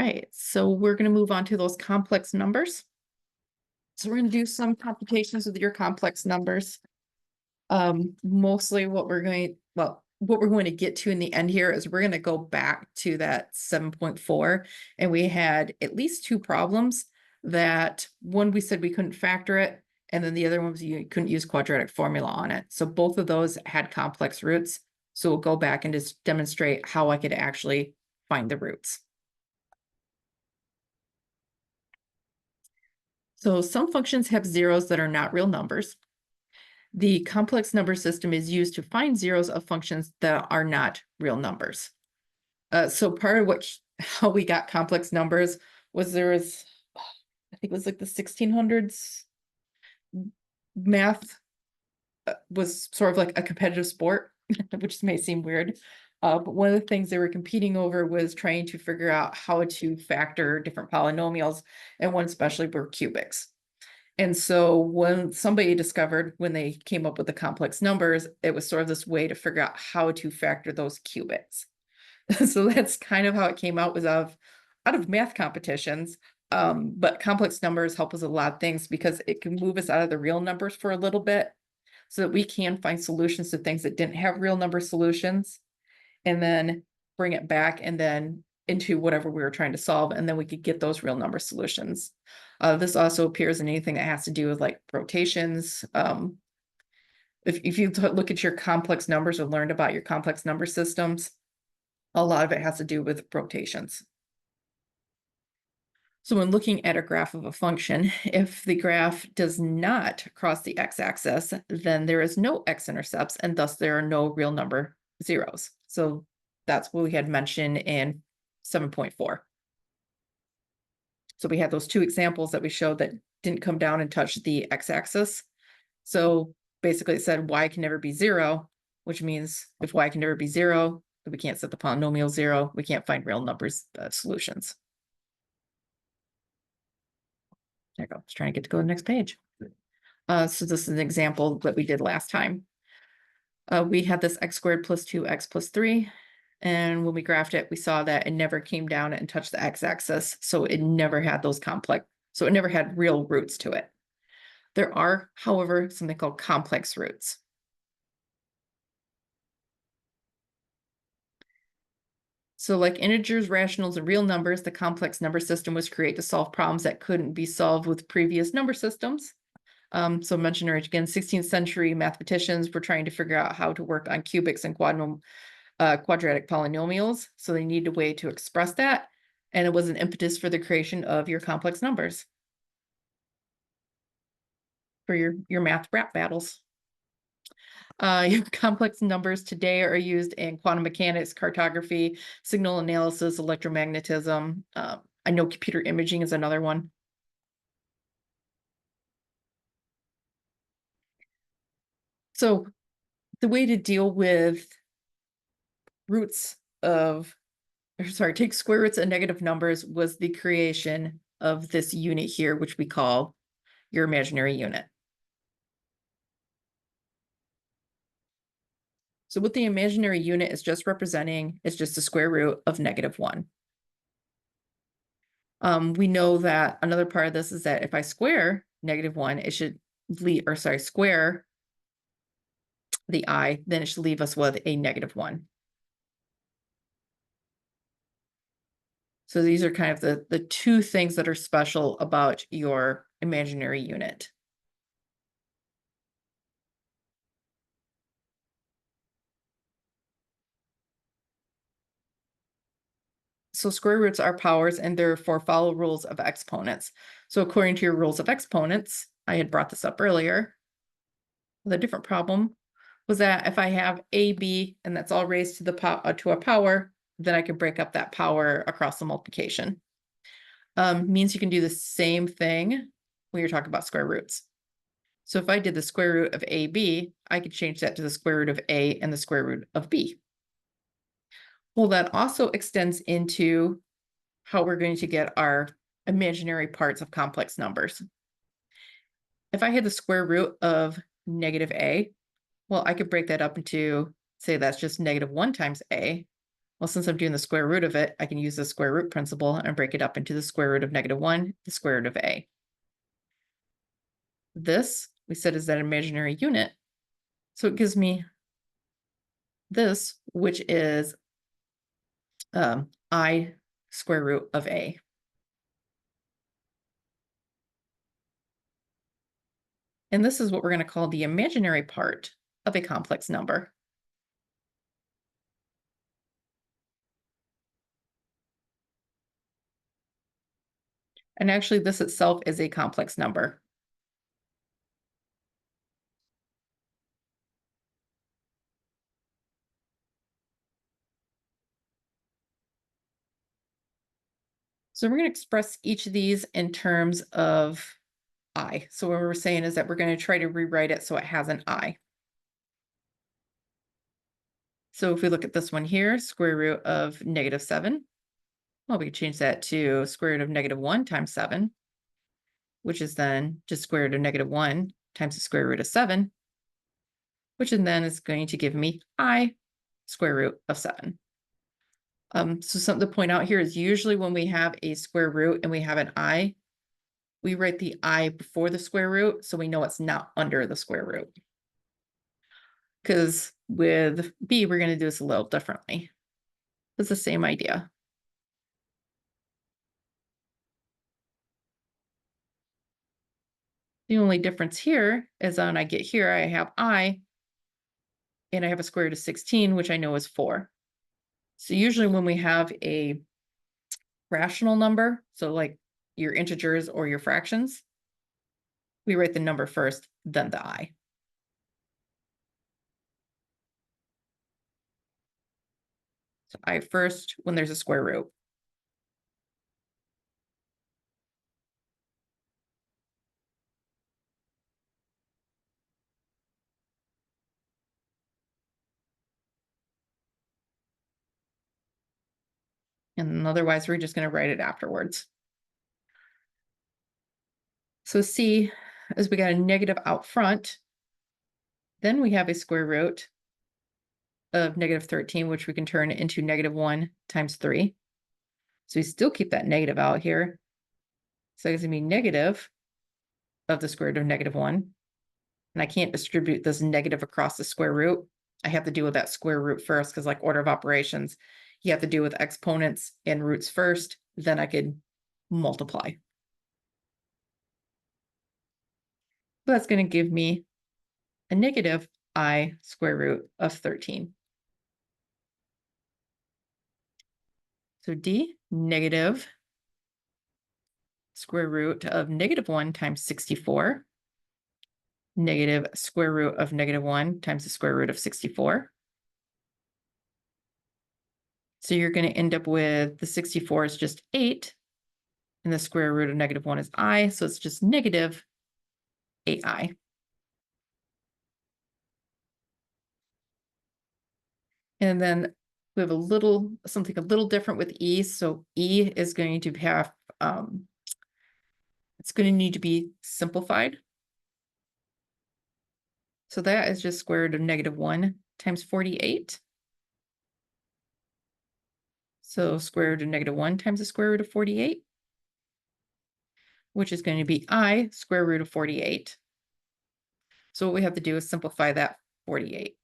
right, so we're going to move on to those complex numbers. So we're going to do some computations with your complex numbers. Mostly what we're going to get to in the end here is we're going to go back to that 7.4, and we had at least two problems. That one we said we couldn't factor it, and then the other one was you couldn't use quadratic formula on it. So both of those had complex roots. So we'll go back and just demonstrate how I could actually find the roots. So some functions have zeros that are not real numbers. The complex number system is used to find zeros of functions that are not real numbers. So part of how we got complex numbers was I think it was like the 1600s math was sort of like a competitive sport, which may seem weird. But one of the things they were competing over was trying to figure out how to factor different polynomials, and one especially were cubics. And so when somebody discovered, when they came up with the complex numbers, it was sort of this way to figure out how to factor those qubits. So that's kind of how it came out, was out of math competitions. But complex numbers help us a lot of things because it can move us out of the real numbers for a little bit so that we can find solutions to things that didn't have real number solutions, and then bring it back and then into whatever we were trying to solve, and then we could get those real number solutions. This also appears in anything that has to do with like rotations. If you look at your complex numbers or learned about your complex number systems, a lot of it has to do with rotations. So when looking at a graph of a function, if the graph does not cross the x-axis, then there is no x-intercepts, and thus there are no real number zeros. So that's what we had mentioned in 7.4. So we had those two examples that we showed that didn't come down and touch the x-axis. So basically it said y can never be zero, which means if y can never be zero, then we can't set the polynomial zero. We can't find real numbers solutions. There you go. I was trying to go to the next page. So this is an example that we did last time. We had this x squared plus 2x plus 3. And when we graphed it, we saw that it never came down and touched the x-axis. So it never had those complex, so it never had real roots to it. There are, however, something called complex roots. So like integers, rationals, and real numbers, the complex number system was created to solve problems that couldn't be solved with previous number systems. So mentioned earlier, again, 16th century mathematicians were trying to figure out how to work on cubics and quadratic polynomials. So they needed a way to express that. And it was an impetus for the creation of your complex numbers for your math rap battles. Your complex numbers today are used in quantum mechanics, cartography, signal analysis, electromagnetism. I know computer imaging is another one. So the way to deal with take square roots of negative numbers was the creation of this unit here, which we call your imaginary unit. So what the imaginary unit is just representing is just the square root of -1. We know that another part of this is that if I square -1, it should square the I, then it should leave us with a -1. So these are kind of the two things that are special about your imaginary unit. So square roots are powers, and therefore follow rules of exponents. So according to your rules of exponents, I had brought this up earlier. The different problem was that if I have AB and that's all raised to a power, then I can break up that power across the multiplication. Means you can do the same thing when you're talking about square roots. So if I did the square root of AB, I could change that to the square root of A and the square root of B. Well, that also extends into how we're going to get our imaginary parts of complex numbers. If I had the square root of -A, well, I could break that up into, say that's just -1 times A, Well, since I'm doing the square root of it, I can use the square root principle and break it up into the square root of -1, the square root of a. This, we said, is that imaginary unit. So it gives me this, which is I square root of a. And this is what we're going to call the imaginary part of a complex number. And actually, this itself is a complex number. So we're going to express each of these in terms of I. So what we're saying is that we're going to try to rewrite it so it has an I. So if we look at this one here, square root of -7, well, we could change that to square root of -1 times 7, which is then just square root of -1 times the square root of 7, which then is going to give me I square root of 7. So something to point out here is usually when we have a square root and we have an I, we write the I before the square root, so we know it's not under the square root. Because with B, we're going to do this a little differently. It's the same idea. The only difference here is when I get here, I have I, and I have a square root of 16, which I know is 4. So usually when we have a rational number, so like your integers or your fractions, we write the number first, then the I. So I first when there's a square root. And otherwise, we're just going to write it afterwards. So C, as we got a negative out front, then we have a square root of -13, which we can turn into -1 times 3. So we still keep that negative out here. So it's going to be negative of the square root of -1. And I can't distribute this negative across the square root. I have to deal with that square root first because like order of operations, you have to deal with exponents and roots first, then I could multiply. So that's going to give me a negative I square root of 13. So D, negative square root of -1 times 64, negative square root of -1 times the square root of 64. So you're going to end up with the 64 is just 8, and the square root of -1 is I, so it's just negative 8I. And then we have something a little different with E. So E is going to have, it's going to need to be simplified. So that is just square root of -1 times 48. So square root of -1 times the square root of 48, which is going to be I square root of 48. So what we have to do is simplify that 48.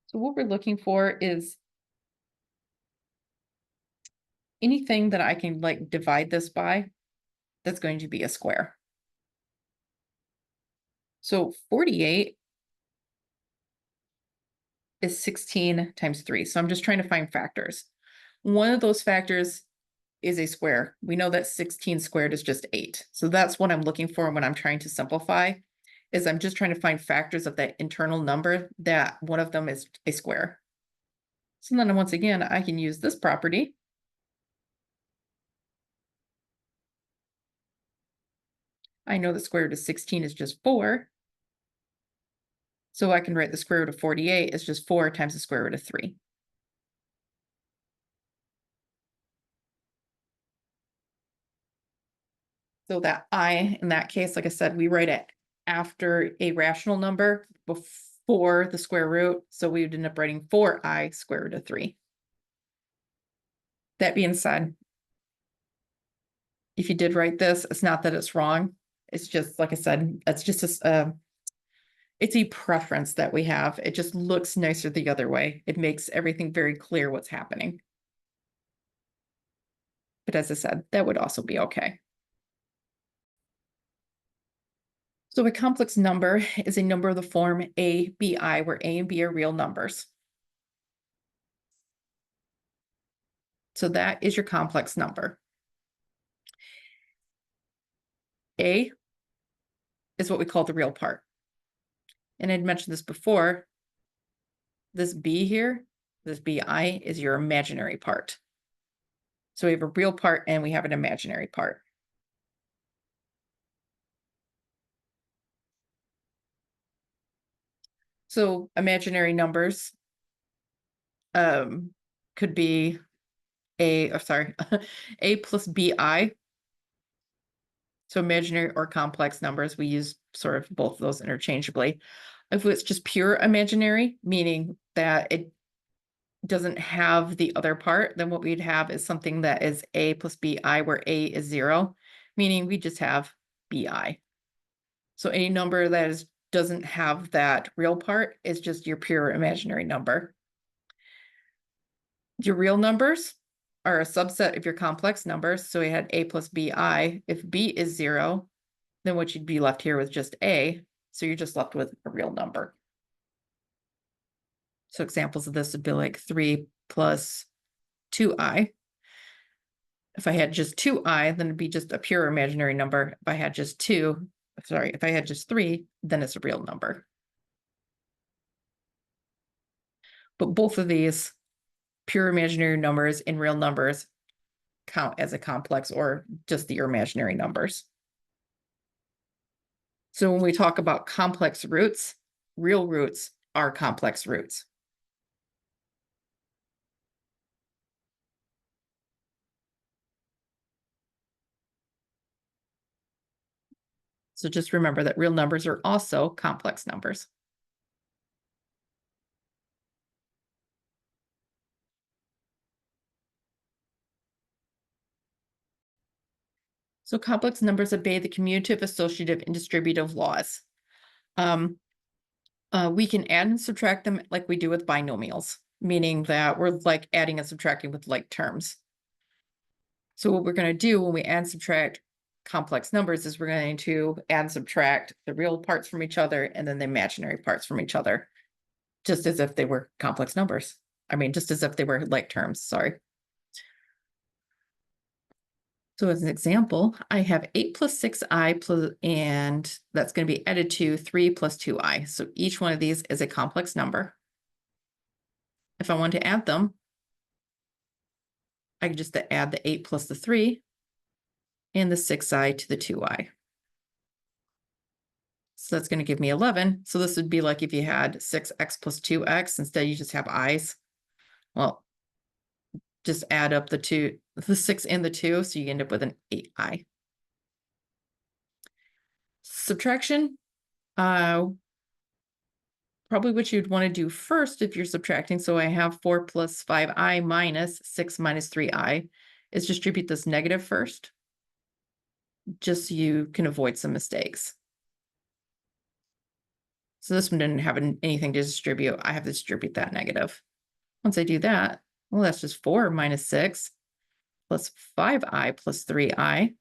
So what we're looking for is anything that I can like divide this by that's going to be a square. So 48 is 16 times 3. So I'm just trying to find factors. One of those factors is a square. We know that 16 squared is just 8. So that's what I'm looking for when I'm trying to simplify, is I'm just trying to find factors of that internal number that one of them is a square. So then once again, I can use this property. I know the square root of 16 is just 4. So I can write the square root of 48 is just 4 times the square root of 3. So that I, in that case, like I said, we write it after a rational number before the square root. So we would end up writing 4i square root of 3. That being said, if you did write this, it's not that it's wrong. It's just, like I said, it's just it's a preference that we have. It just looks nicer the other way. It makes everything very clear what's happening. But as I said, that would also be okay. So a complex number is a number of the form a, b, I, where a and b are real numbers. So that is your complex number. A is what we call the real part. And I'd mentioned this before. This b here, this bi is your imaginary part. So we have a real part and we have an imaginary part. So imaginary numbers could be a plus bi. So imaginary or complex numbers, we use sort of both of those interchangeably. If it's just pure imaginary, meaning that it doesn't have the other part, then what we'd have is something that is a plus bi, where a is 0, meaning we just have bi. So any number that doesn't have that real part is just your pure imaginary number. Your real numbers are a subset of your complex numbers. So we had a plus bi. If b is 0, then what you'd be left here with just a. So you're just left with a real number. So examples of this would be like 3 plus 2i. If I had just 2i, then it'd be just a pure imaginary number. If I had just 3, then it's a real number. But both of these pure imaginary numbers and real numbers count as a complex, or just your imaginary numbers. So when we talk about complex roots, real roots are complex roots. So just remember that real numbers are also complex numbers. So complex numbers obey the commutative, associative, and distributive laws. We can add and subtract them like we do with binomials, meaning that we're like adding and subtracting with like terms. So what we're going to do when we add and subtract complex numbers is we're going to add and subtract the real parts from each other and then the imaginary parts from each other, just as if they were complex numbers. I mean, just as if they were like terms, sorry. So as an example, I have 8 plus 6i plus, and that's going to be added to 3 plus 2i. So each one of these is a complex number. If I want to add them, I can just add the 8 plus the 3 and the 6i to the 2i. So that's going to give me 11. So this would be like if you had 6x plus 2x, instead you just have i's. Well, just add up the 6 and the 2, so you end up with an 8i. Subtraction, probably what you'd want to do first if you're subtracting. So I have 4 plus 5i minus 6 minus 3i is distribute this negative first, just so you can avoid some mistakes. So this one didn't have anything to distribute. I have to distribute that negative. Once I do that, well, that's just 4 minus 6 plus 5i plus 3i,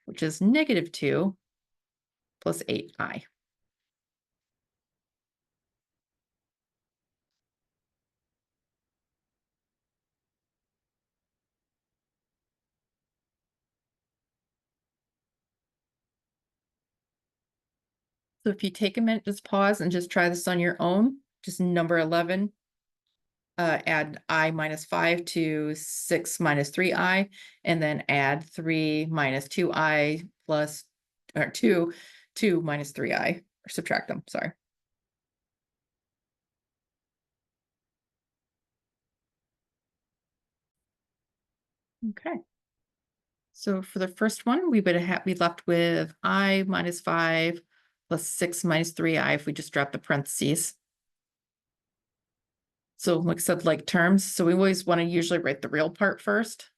which is negative 2 plus 8i. So if you take a minute, just pause and just try this on your own. Just number 11, add I minus 5 to 6 minus 3i, and then add 3 minus 2i plus, or 2 minus 3i, or subtract them, sorry. Okay. So for the first one, we would have be left with I minus 5 plus 6 minus 3i if we just drop the parentheses. So like I said, like terms. So we always want to usually write the real part first.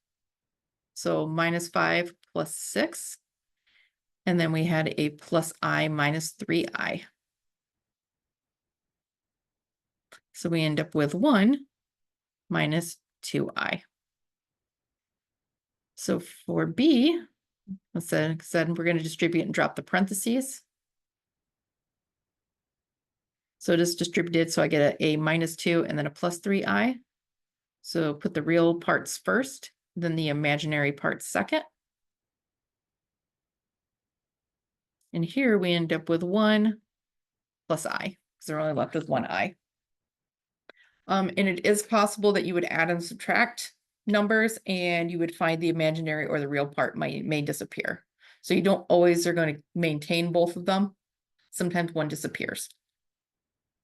So minus 5 plus 6. And then we had a plus I minus 3i. So we end up with 1 minus 2i. So for B, let's say we're going to distribute and drop the parentheses. So it is distributed, so I get a minus 2 and then a plus 3i. So put the real parts first, then the imaginary parts second. And here we end up with 1 plus I, because they're only left with 1 I. And it is possible that you would add and subtract numbers and you would find the imaginary or the real part may disappear. So you don't always are going to maintain both of them. Sometimes one disappears.